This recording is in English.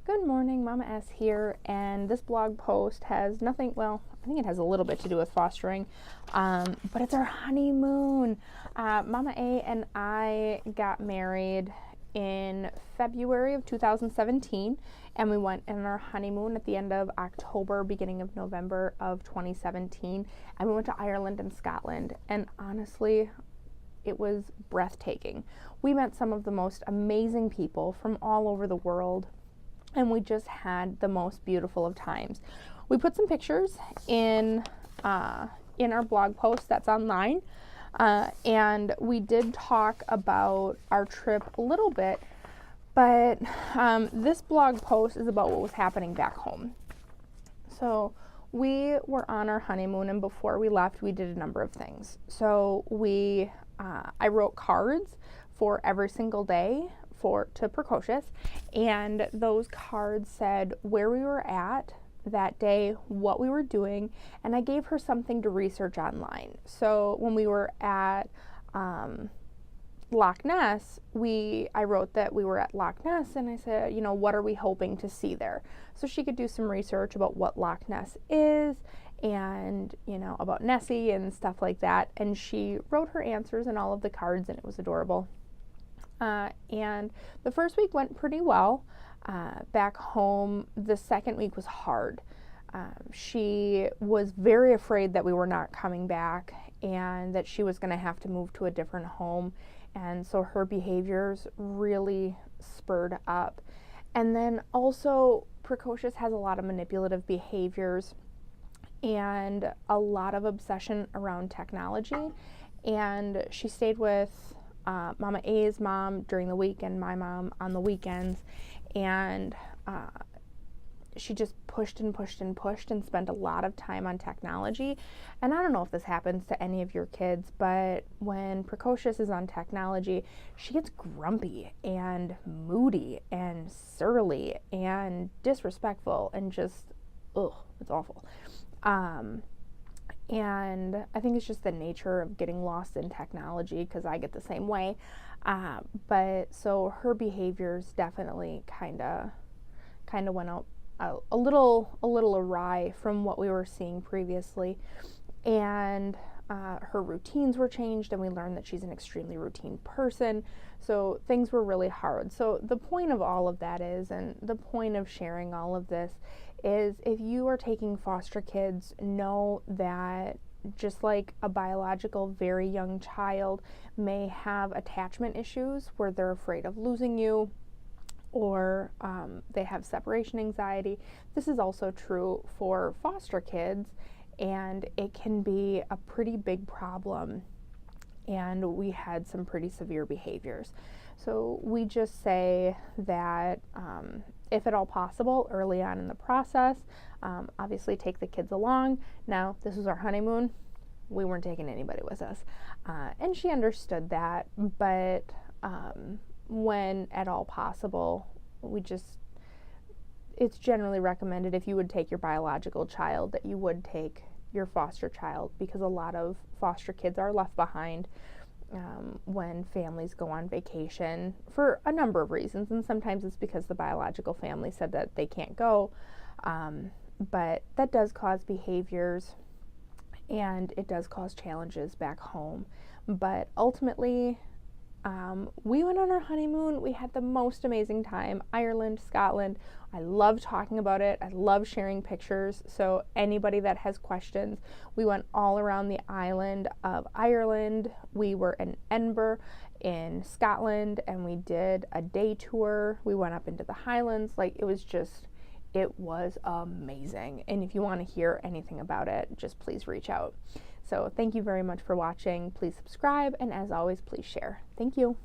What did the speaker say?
Good morning, Mama S here, and this blog post has nothing, well, I think it has a little bit to do with fostering, but it's our honeymoon. Mama A and I got married in February of 2017, and we went on our honeymoon at the end of October, beginning of November of 2017, and we went to Ireland and Scotland, and honestly, it was breathtaking. We met some of the most amazing people from all over the world, and we just had the most beautiful of times. We put some pictures in our blog post that's online, and we did talk about our trip a little bit, but this blog post is about what was happening back home. So we were on our honeymoon, and before we left, we did a number of things. So I wrote cards for every single day to Precocious, and those cards said where we were at that day, what we were doing, and I gave her something to research online. So when we were at Loch Ness, I wrote that we were at Loch Ness, and I said, what are we hoping to see there? So she could do some research about what Loch Ness is, and about Nessie and stuff like that, and she wrote her answers in all of the cards, and it was adorable. And the first week went pretty well. Back home, the second week was hard. She was very afraid that we were not coming back and that she was going to have to move to a different home. And so her behaviors really spurred up. And then also, Precocious has a lot of manipulative behaviors and a lot of obsession around technology. And she stayed with Mama A's mom during the week and my mom on the weekends, and she just pushed and pushed and pushed and spent a lot of time on technology. And I don't know if this happens to any of your kids, but when Precocious is on technology, she gets grumpy and moody and surly and disrespectful and just, it's awful. And I think it's just the nature of getting lost in technology, because I get the same way. But so her behaviors definitely kind of went out a little awry from what we were seeing previously. And her routines were changed, and we learned that she's an extremely routine person. So things were really hard. So the point of all of that is, and the point of sharing all of this is, if you are taking foster kids, know that just like a biological very young child may have attachment issues where they're afraid of losing you, or they have separation anxiety, this is also true for foster kids, and it can be a pretty big problem. And we had some pretty severe behaviors. So we just say that if at all possible, early on in the process, obviously take the kids along. Now, this was our honeymoon. We weren't taking anybody with us. And she understood that, but when at all possible, it's generally recommended, if you would take your biological child, that you would take your foster child, because a lot of foster kids are left behind when families go on vacation for a number of reasons, and sometimes it's because the biological family said that they can't go, but that does cause behaviors and it does cause challenges back home. But ultimately, we went on our honeymoon. We had the most amazing time. Ireland, Scotland. I love talking about it. I love sharing pictures. So anybody that has questions, we went all around the island of Ireland. We were in Edinburgh in Scotland, and we did a day tour. We went up into the Highlands. It was amazing. And if you want to hear anything about it, just please reach out. So thank you very much for watching. Please subscribe, and as always, please share. Thank you.